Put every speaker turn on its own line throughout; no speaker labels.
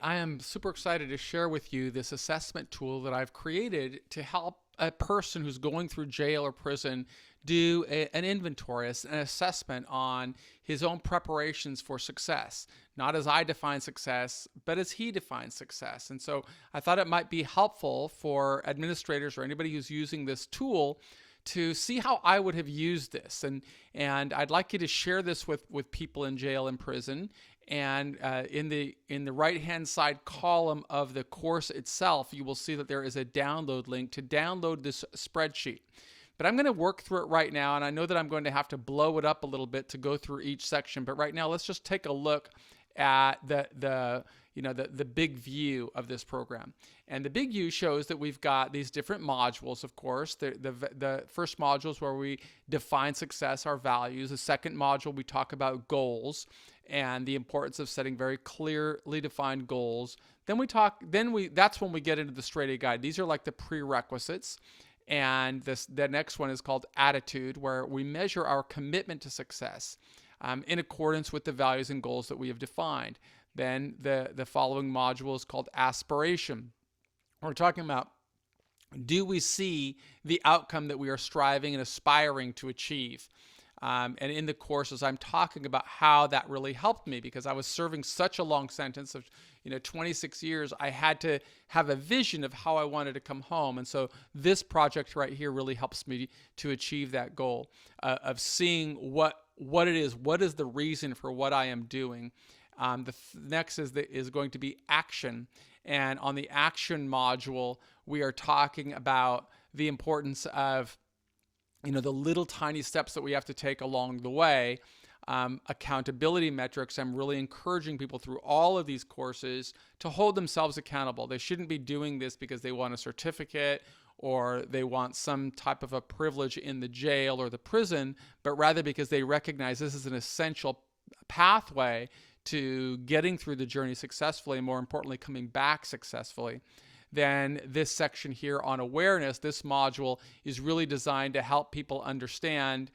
I am super excited to share with you this assessment tool that I've created to help a person who's going through jail or prison do an inventory, an assessment on his own preparations for success. Not as I define success, but as he defines success. And so I thought it might be helpful for administrators or anybody who's using this tool to see how I would have used this. And I'd like you to share this with people in jail and prison. And in the right hand side column of the course itself, you will see that there is a download link to download this spreadsheet. But I'm going to work through it right now, and I know that I'm going to have to blow it up a little bit to go through each section. But right now, let's just take a look at the big view of this program. And the big view shows that we've got these different modules, of course. The first module is where we define success, our values. The second module, we talk about goals and the importance of setting very clearly defined goals. That's when we get into the straight A guide. These are like the prerequisites. And the next one is called attitude, where we measure our commitment to success in accordance with the values and goals that we have defined. Then the following module is called aspiration. We're talking about, do we see the outcome that we are striving and aspiring to achieve? And in the courses, I'm talking about how that really helped me, because I was serving such a long sentence of 26 years. I had to have a vision of how I wanted to come home. And so this project right here really helps me to achieve that goal of seeing what it is. What is the reason for what I am doing? Next is going to be action. And on the action module, we are talking about the importance of the little tiny steps that we have to take along the way. Accountability metrics. I'm really encouraging people through all of these courses to hold themselves accountable. They shouldn't be doing this because they want a certificate or they want some type of a privilege in the jail or the prison, but rather because they recognize this is an essential pathway to getting through the journey successfully, and more importantly, coming back successfully. Then this section here on awareness, this module is really designed to help people understand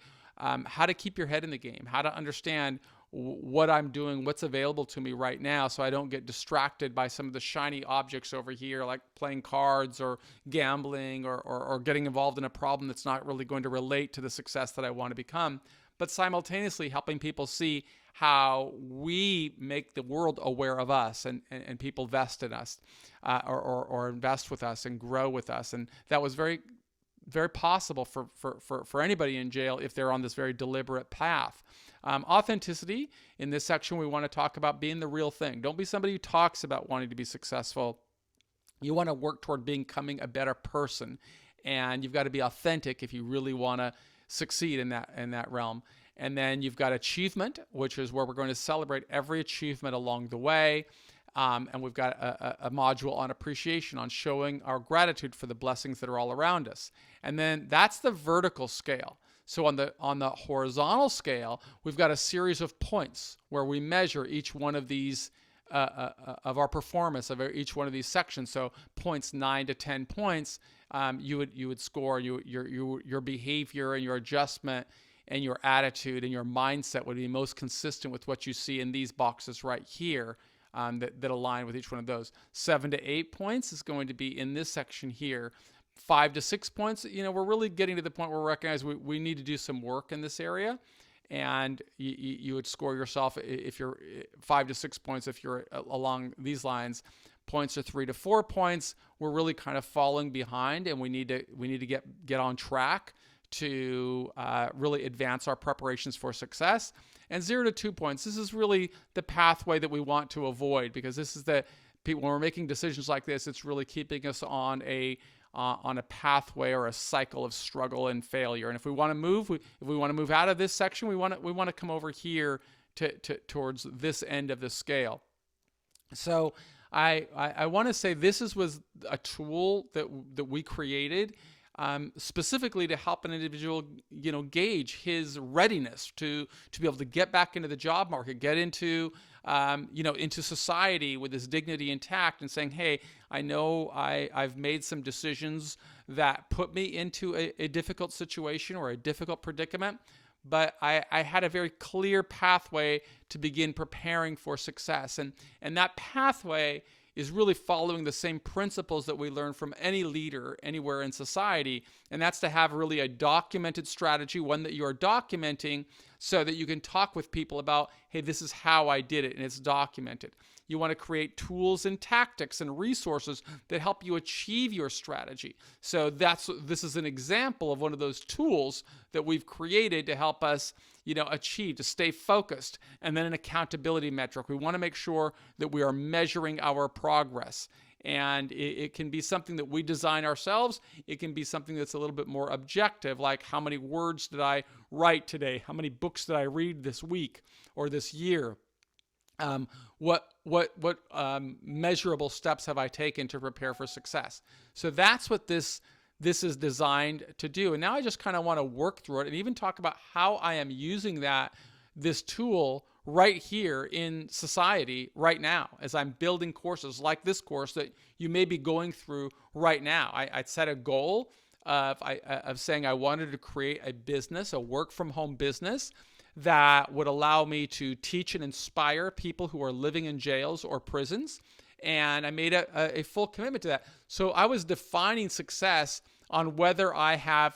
how to keep your head in the game, how to understand what I'm doing, what's available to me right now, so I don't get distracted by some of the shiny objects over here, like playing cards or gambling or getting involved in a problem that's not really going to relate to the success that I want to become, but simultaneously helping people see how we make the world aware of us and people vest in us or invest with us and grow with us. And that was very, very possible for anybody in jail if they're on this very deliberate path. Authenticity. In this section, we want to talk about being the real thing. Don't be somebody who talks about wanting to be successful. You want to work toward becoming a better person, and you've got to be authentic if you really want to succeed in that realm. And then you've got achievement, which is where we're going to celebrate every achievement along the way. And we've got a module on appreciation, on showing our gratitude for the blessings that are all around us. And then that's the vertical scale. So on the horizontal scale, we've got a series of points where we measure each one of these of our performance of each one of these sections. So points 9 to 10 points, you would score your behavior and your adjustment and your attitude and your mindset would be most consistent with what you see in these boxes right here. That align with each one of those. 7 to 8 points is going to be in this section here. 5 to 6 points, we're really getting to the point where we recognize we need to do some work in this area. And you would score yourself if you're 5 to 6 points if you're along these lines. Points are 3 to 4 points. We're really kind of falling behind, and we need to get on track to really advance our preparations for success. And 0 to 2 points, this is really the pathway that we want to avoid, because this is when we're making decisions like this, it's really keeping us on a pathway or a cycle of struggle and failure. And if we want to move out of this section, we want to come over here towards this end of the scale. So I want to say this was a tool that we created specifically to help an individual, gauge his readiness to be able to get back into the job market, get into society with his dignity intact, and saying, hey, I know I've made some decisions that put me into a difficult situation or a difficult predicament, but I had a very clear pathway to begin preparing for success. And that pathway is really following the same principles that we learn from any leader anywhere in society. And that's to have really a documented strategy, one that you're documenting so that you can talk with people about, hey, this is how I did it, and it's documented. You want to create tools and tactics and resources that help you achieve your strategy. So this is an example of one of those tools that we've created to help us, achieve, to stay focused. And then an accountability metric. We want to make sure that we are measuring our progress. And it can be something that we design ourselves. It can be something that's a little bit more objective, like how many words did I write today? How many books did I read this week or this year? What measurable steps have I taken to prepare for success? So that's what this is designed to do. And now I just kind of want to work through it and even talk about how I am using this tool right here in society right now as I'm building courses like this course that you may be going through right now. I set a goal of saying I wanted to create a business, a work from home business that would allow me to teach and inspire people who are living in jails or prisons. And I made a full commitment to that. So I was defining success on whether I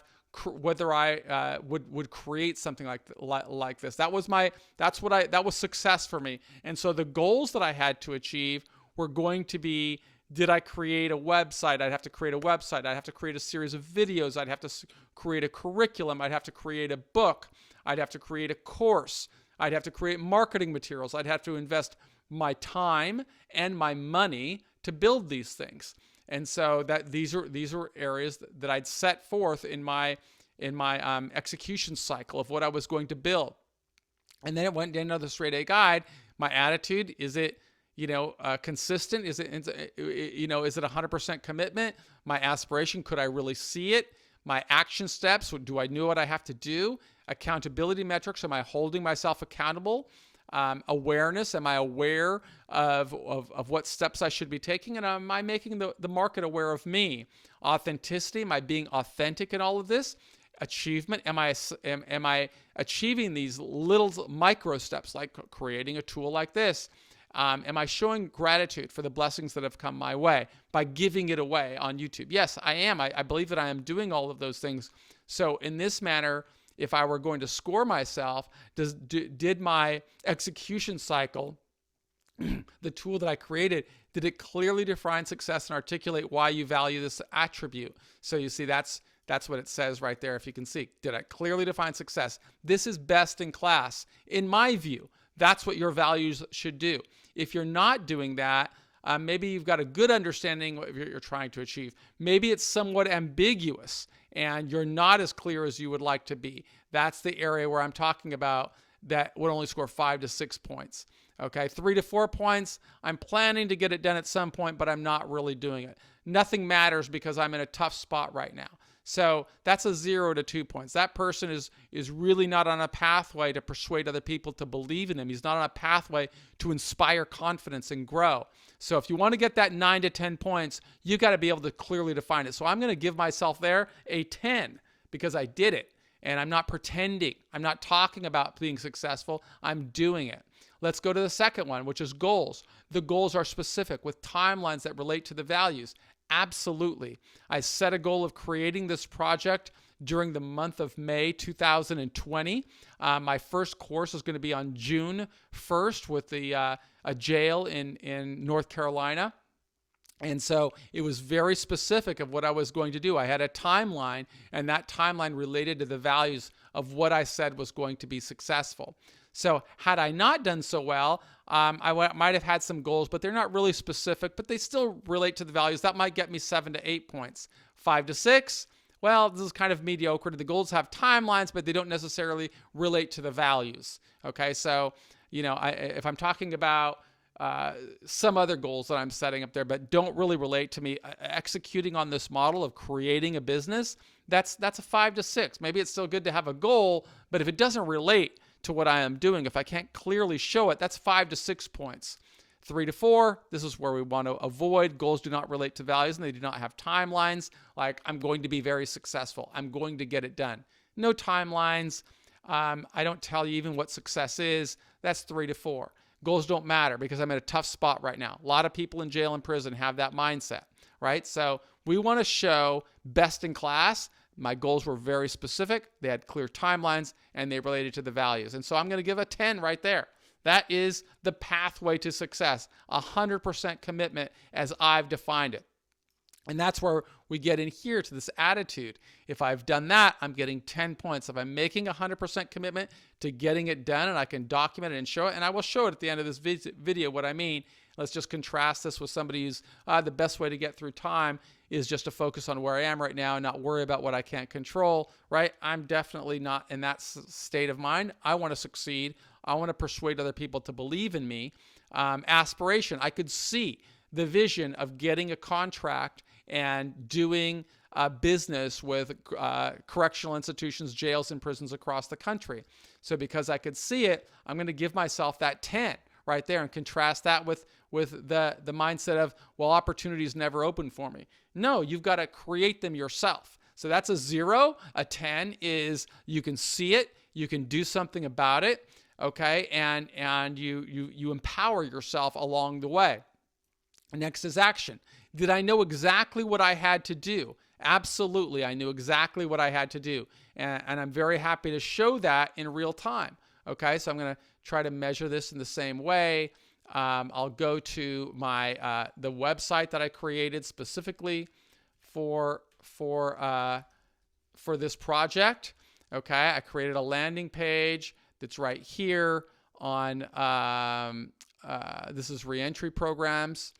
would create something like this. That was success for me. And so the goals that I had to achieve were going to be, did I create a website? I'd have to create a website. I'd have to create a series of videos. I'd have to create a curriculum. I'd have to create a book. I'd have to create a course. I'd have to create marketing materials. I'd have to invest my time and my money to build these things. And so that these were areas that I'd set forth in my execution cycle of what I was going to build. And then it went down another straight A guide. My attitude, is it consistent? Is it 100% commitment? My aspiration, could I really see it? My action steps, do I know what I have to do? Accountability metrics, am I holding myself accountable? Awareness, am I aware of what steps I should be taking? And am I making the market aware of me? Authenticity, am I being authentic in all of this? Achievement, am I achieving these little micro steps like creating a tool like this? Am I showing gratitude for the blessings that have come my way by giving it away on YouTube? Yes, I am. I believe that I am doing all of those things. So in this manner, if I were going to score myself, did my execution cycle, the tool that I created, did it clearly define success and articulate why you value this attribute? So you see, that's what it says right there, if you can see. Did I clearly define success? This is best in class. In my view, that's what your values should do. If you're not doing that, maybe you've got a good understanding of what you're trying to achieve. Maybe it's somewhat ambiguous and you're not as clear as you would like to be. That's the area where I'm talking about that would only score 5 to 6 points. Okay, 3 to 4 points, I'm planning to get it done at some point, but I'm not really doing it. Nothing matters because I'm in a tough spot right now. So that's a 0 to 2 points. That person is really not on a pathway to persuade other people to believe in him. He's not on a pathway to inspire confidence and grow. So if you want to get that 9 to 10 points, you got to be able to clearly define it. So I'm going to give myself there a 10 because I did it. And I'm not pretending. I'm not talking about being successful. I'm doing it. Let's go to the second one, which is goals. The goals are specific with timelines that relate to the values. Absolutely. I set a goal of creating this project during the month of May 2020. My first course is going to be on June 1st with a jail in North Carolina. And so it was very specific of what I was going to do. I had a timeline, and that timeline related to the values of what I said was going to be successful. So had I not done so well, I might have had some goals, but they're not really specific, but they still relate to the values. That might get me 7 to 8 points. 5 to 6, well, this is kind of mediocre. The goals have timelines, but they don't necessarily relate to the values. Okay, so if I'm talking about some other goals that I'm setting up there, but don't really relate to me executing on this model of creating a business, that's a 5 to 6. Maybe it's still good to have a goal, but if it doesn't relate to what I am doing, if I can't clearly show it, that's 5 to 6 points. 3 to 4, this is where we want to avoid. Goals do not relate to values and they do not have timelines. Like, I'm going to be very successful. I'm going to get it done. No timelines. I don't tell you even what success is. That's 3 to 4. Goals don't matter because I'm in a tough spot right now. A lot of people in jail and prison have that mindset, right? So we want to show best in class. My goals were very specific. They had clear timelines and they related to the values. And so I'm going to give a 10 right there. That is the pathway to success, 100% commitment as I've defined it. And that's where we get in here to this attitude. If I've done that, I'm getting 10 points. If I'm making 100% commitment to getting it done, and I can document it and show it, and I will show it at the end of this video what I mean. Let's just contrast this with somebody who's the best way to get through time is just to focus on where I am right now and not worry about what I can't control, right? I'm definitely not in that state of mind. I want to succeed. I want to persuade other people to believe in me. Aspiration, I could see the vision of getting a contract and doing business with correctional institutions, jails, and prisons across the country. So because I could see it, I'm going to give myself that 10 right there and contrast that with the mindset of, well, opportunities never open for me. No, you've got to create them yourself. So that's a 0. A 10 is you can see it, you can do something about it, okay, and you empower yourself along the way. Next is action. Did I know exactly what I had to do? Absolutely, I knew exactly what I had to do. And I'm very happy to show that in real time. Okay, so I'm going to try to measure this in the same way. I'll go to my the website that I created specifically for this project. Okay, I created a landing page that's right here on this is reentry programs.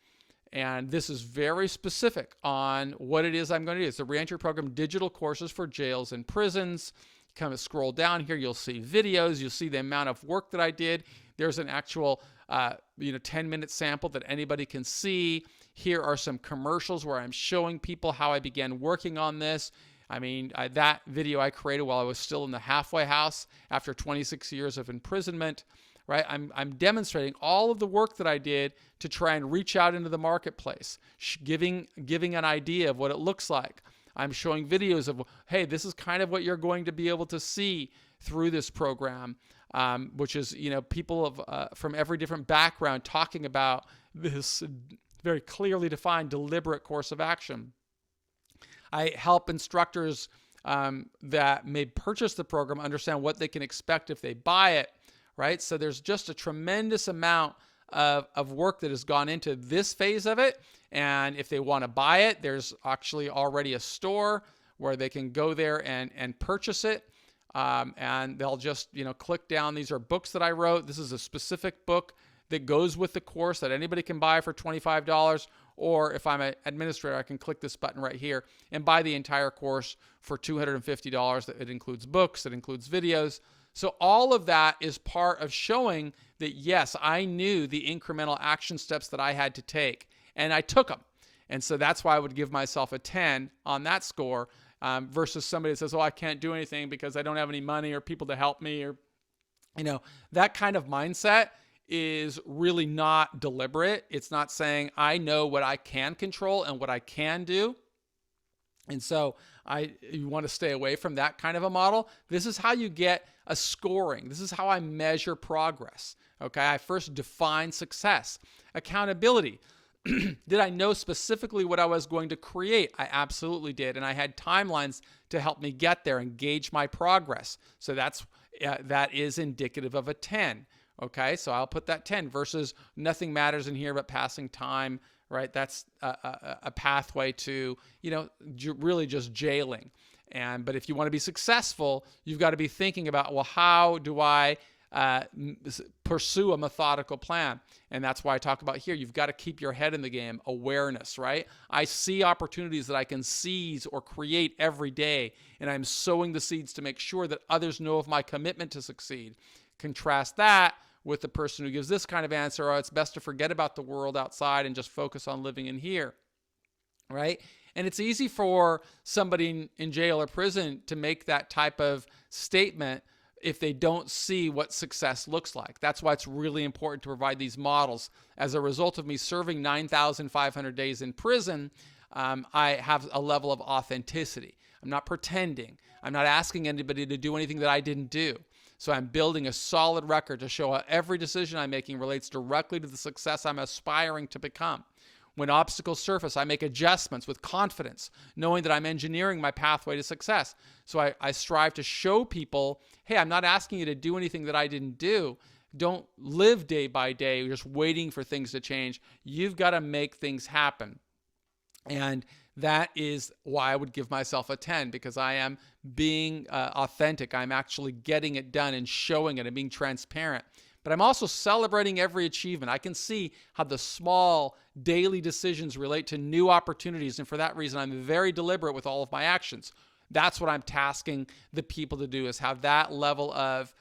And this is very specific on what it is I'm going to do. It's the reentry program, digital courses for jails and prisons. You kind of scroll down here, you'll see videos, you'll see the amount of work that I did. There's an actual 10-minute sample that anybody can see. Here are some commercials where I'm showing people how I began working on this. I mean, that video I created while I was still in the halfway house after 26 years of imprisonment. Right, I'm demonstrating all of the work that I did to try and reach out into the marketplace, giving an idea of what it looks like. I'm showing videos of, hey, this is kind of what you're going to be able to see through this program, which is, people from every different background talking about this very clearly defined, deliberate course of action. I help instructors that may purchase the program understand what they can expect if they buy it. Right? So there's just a tremendous amount of work that has gone into this phase of it. And if they want to buy it, there's actually already a store where they can go there and purchase it. And they'll just, click down. These are books that I wrote. This is a specific book that goes with the course that anybody can buy for $25. Or if I'm an administrator, I can click this button right here and buy the entire course for $250. It includes books, it includes videos. So all of that is part of showing that, yes, I knew the incremental action steps that I had to take, and I took them. And so that's why I would give myself a 10 on that score versus somebody that says, oh, I can't do anything because I don't have any money or people to help me, or, that kind of mindset is really not deliberate. It's not saying I know what I can control and what I can do. And so you want to stay away from that kind of a model. This is how you get a scoring. This is how I measure progress. Okay, I first define success. Accountability. Did I know specifically what I was going to create? I absolutely did. And I had timelines to help me get there and gauge my progress. So that is indicative of a 10. Okay, so I'll put that 10 versus nothing matters in here but passing time. Right, that's a pathway to, really just jailing. But if you want to be successful, you've got to be thinking about, well, how do I pursue a methodical plan? And that's why I talk about here, you've got to keep your head in the game, awareness, right? I see opportunities that I can seize or create every day, and I'm sowing the seeds to make sure that others know of my commitment to succeed. Contrast that with the person who gives this kind of answer, it's best to forget about the world outside and just focus on living in here, right? And it's easy for somebody in jail or prison to make that type of statement if they don't see what success looks like. That's why it's really important to provide these models. As a result of me serving 9,500 days in prison, I have a level of authenticity. I'm not pretending. I'm not asking anybody to do anything that I didn't do. So I'm building a solid record to show how every decision I'm making relates directly to the success I'm aspiring to become. When obstacles surface, I make adjustments with confidence, knowing that I'm engineering my pathway to success. So I strive to show people, hey, I'm not asking you to do anything that I didn't do. Don't live day by day just waiting for things to change. You've got to make things happen. And that is why I would give myself a 10, because I am being authentic. I'm actually getting it done and showing it and being transparent. But I'm also celebrating every achievement. I can see how the small daily decisions relate to new opportunities. And for that reason, I'm very deliberate with all of my actions. That's what I'm tasking the people to do, is have that level of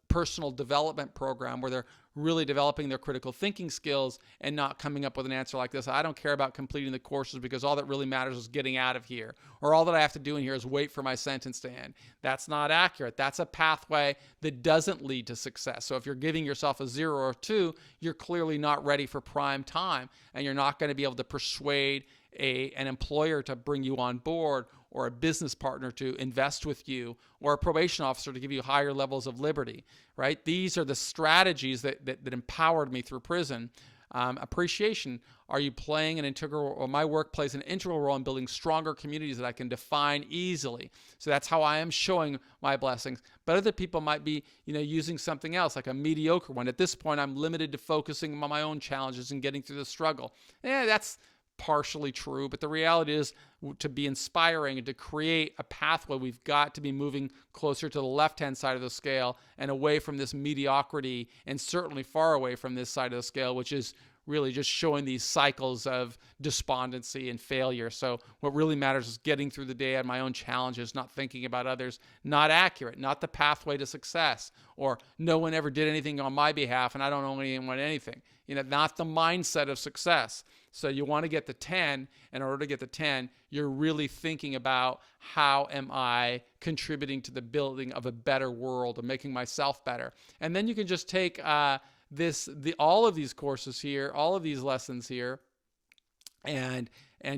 personal development program where they're really developing their critical thinking skills and not coming up with an answer like this. I don't care about completing the courses because all that really matters is getting out of here, or all that I have to do in here is wait for my sentence to end. That's not accurate. That's a pathway that doesn't lead to success. So if you're giving yourself a 0 or 2, you're clearly not ready for prime time, and you're not going to be able to persuade an employer to bring you on board, or a business partner to invest with you, or a probation officer to give you higher levels of liberty, right? These are the strategies that empowered me through prison. Appreciation. Are you playing an integral, or my work plays an integral role in building stronger communities that I can define easily? So that's how I am showing my blessings. But other people might be, using something else, like a mediocre one. At this point, I'm limited to focusing on my own challenges and getting through the struggle. That's partially true, but the reality is, to be inspiring and to create a pathway, we've got to be moving closer to the left-hand side of the scale and away from this mediocrity, and certainly far away from this side of the scale, which is really just showing these cycles of despondency and failure. So what really matters is getting through the day on my own challenges, not thinking about others, not accurate, not the pathway to success, or no one ever did anything on my behalf and I don't owe anyone anything. Not the mindset of success. So you want to get the 10. In order to get the 10, you're really thinking about, how am I contributing to the building of a better world, of making myself better? And then you can just take all of these courses here, all of these lessons here, and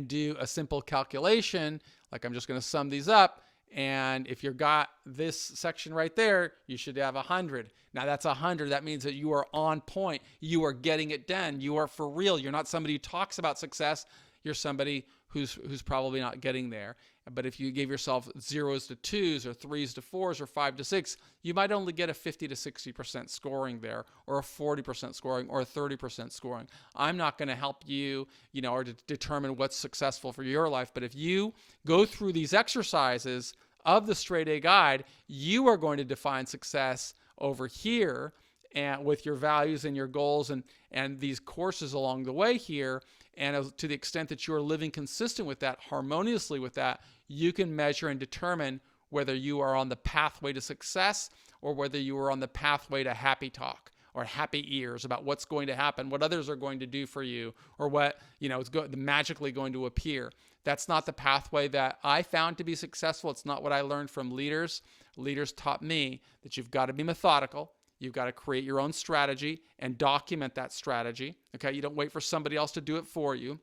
do a simple calculation. Like, I'm just going to sum these up. And if you've got this section right there, you should have 100. Now that's 100. That means that you are on point. You are getting it done. You are for real. You're not somebody who talks about success. You're somebody who's probably not getting there. But if you give yourself 0s to 2s, or 3s to 4s, or 5 to 6, you might only get a 50 to 60% scoring there, or a 40% scoring, or a 30% scoring. I'm not going to help you, or to determine what's successful for your life. But if you go through these exercises of the Straight A Guide, you are going to define success over here, and with your values and your goals and these courses along the way here. And to the extent that you are living consistent with that, harmoniously with that, you can measure and determine whether you are on the pathway to success, or whether you are on the pathway to happy talk or happy ears about what's going to happen, what others are going to do for you, or what is magically going to appear. That's not the pathway that I found to be successful. It's not what I learned from leaders. Leaders taught me that you've got to be methodical. You've got to create your own strategy and document that strategy. Okay, you don't wait for somebody else to do it for you.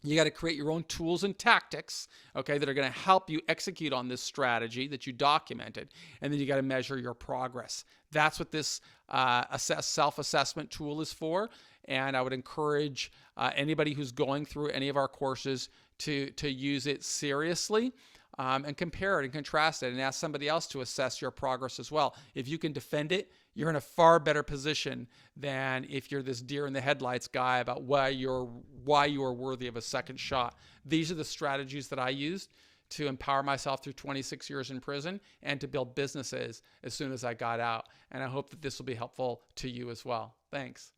You got to create your own tools and tactics, okay, that are going to help you execute on this strategy that you documented. And then you got to measure your progress. That's what this self-assessment tool is for. And I would encourage anybody who's going through any of our courses to use it seriously. And compare it and contrast it, and ask somebody else to assess your progress as well. If you can defend it, you're in a far better position than if you're this deer in the headlights guy about why you are worthy of a second shot. These are the strategies that I used to empower myself through 26 years in prison and to build businesses as soon as I got out. And I hope that this will be helpful to you as well. Thanks.